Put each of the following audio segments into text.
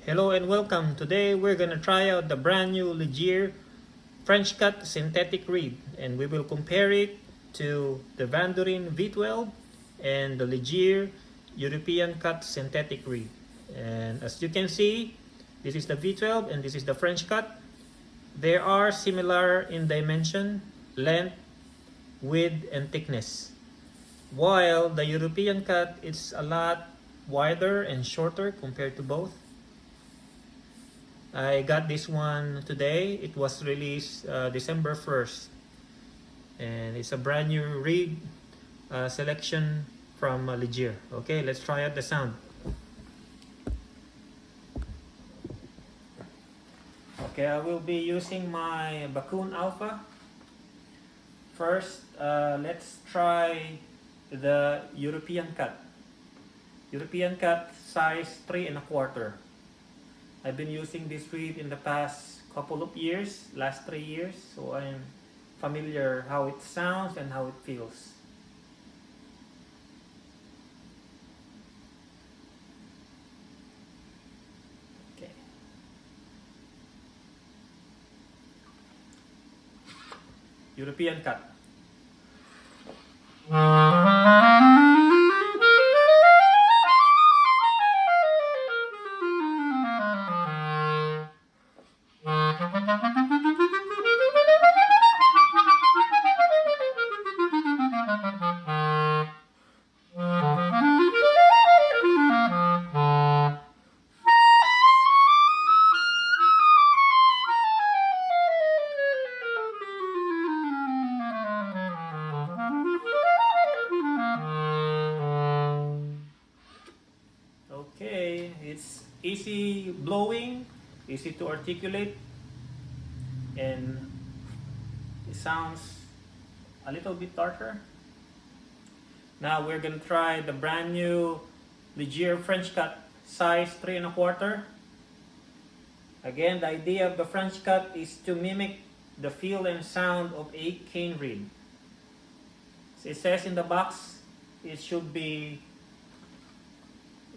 Hello and welcome. Today we're gonna try out the brand new Legere French cut synthetic reed, and we will compare it to the Vandoren V12 and the Legere European cut synthetic reed. And as you can see, this is the V12 and this is the French cut. They are similar in dimension, length, width, and thickness. While the European cut is a lot wider and shorter compared to both. I got this one today. It was released December 1st. And it's a brand new reed selection from Legere. Okay, let's try out the sound. Okay, I will be using my Bakun Alpha. First, let's try the European cut. European cut size 3 1/4. I've been using this reed in the past couple of years, last 3 years, so I'm familiar how it sounds and how it feels. Okay. European cut. Okay, it's easy blowing, easy to articulate, and it sounds a little bit darker. Now we're gonna try the brand new Legere French cut size 3 1/4. Again, the idea of the French cut is to mimic the feel and sound of a cane reed. So it says in the box it should be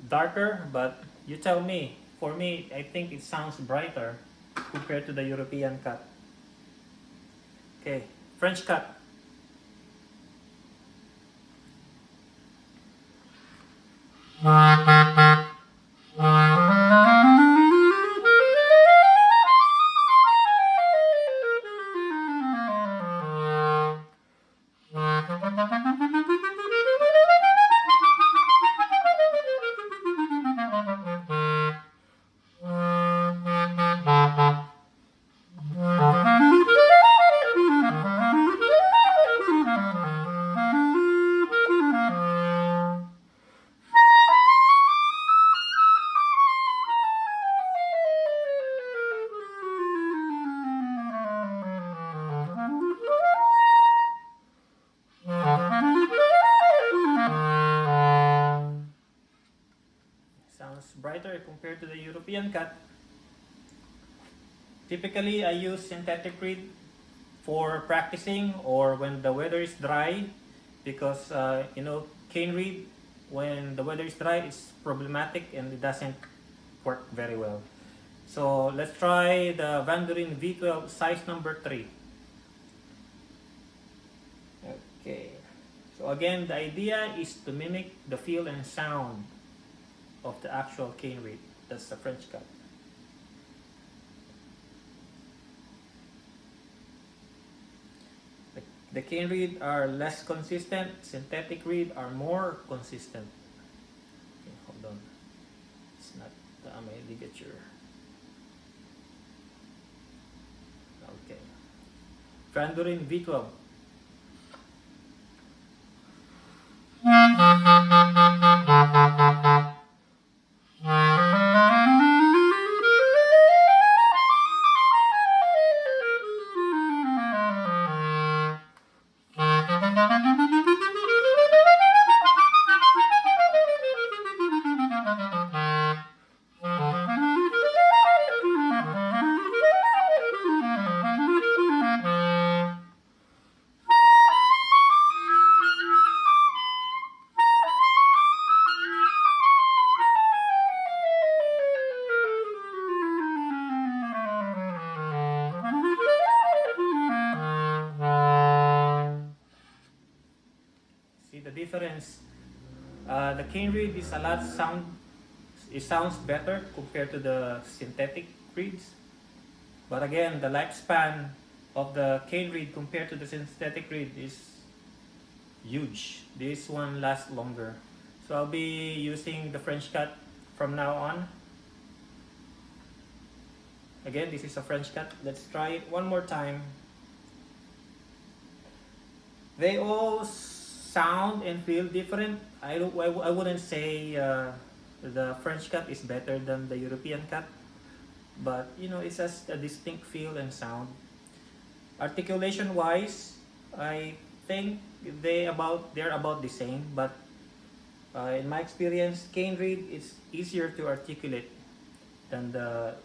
darker, but you tell me. For me, I think it sounds brighter compared to the European cut. Okay, French cut. Sounds brighter compared to the European cut. Typically, I use synthetic reed for practicing or when the weather is dry, because cane reed, when the weather is dry, it's problematic and it doesn't work very well. So let's try the Vandoren V12 size number 3. Okay. So again, the idea is to mimic the feel and sound of the actual cane reed. That's the French cut. The cane reed are less consistent. Synthetic reed are more consistent. Okay, hold on. It's not my ligature. Okay. Vandoren V12. difference. The cane reed is a lot it sounds better compared to the synthetic reeds. But again, the lifespan of the cane reed compared to the synthetic reed is huge. This one lasts longer. So I'll be using the French cut from now on. Again, this is a French cut. Let's try it one more time. They all sound and feel different. I wouldn't say the French cut is better than the European cut, but you know, it's just a distinct feel and sound. Articulation wise, I think they're about the same, but in my experience, cane reed is easier to articulate than the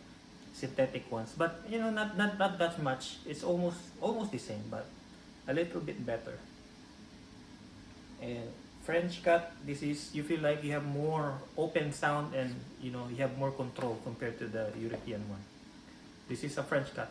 synthetic ones. But you know, not that much. It's almost the same, but a little bit better. And French cut, this is, you feel like you have more open sound, and you know, you have more control compared to the European one. This is a French cut.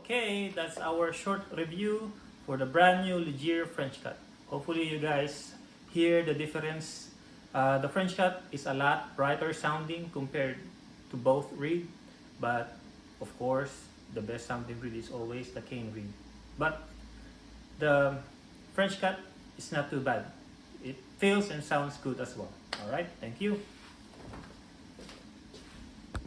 Okay, that's our short review for the brand new Legere French cut. Hopefully you guys hear the difference. The French cut is a lot brighter sounding compared to both reed, but of course the best sounding reed is always the cane reed. But the French cut is not too bad. It feels and sounds good as well. Alright, thank you.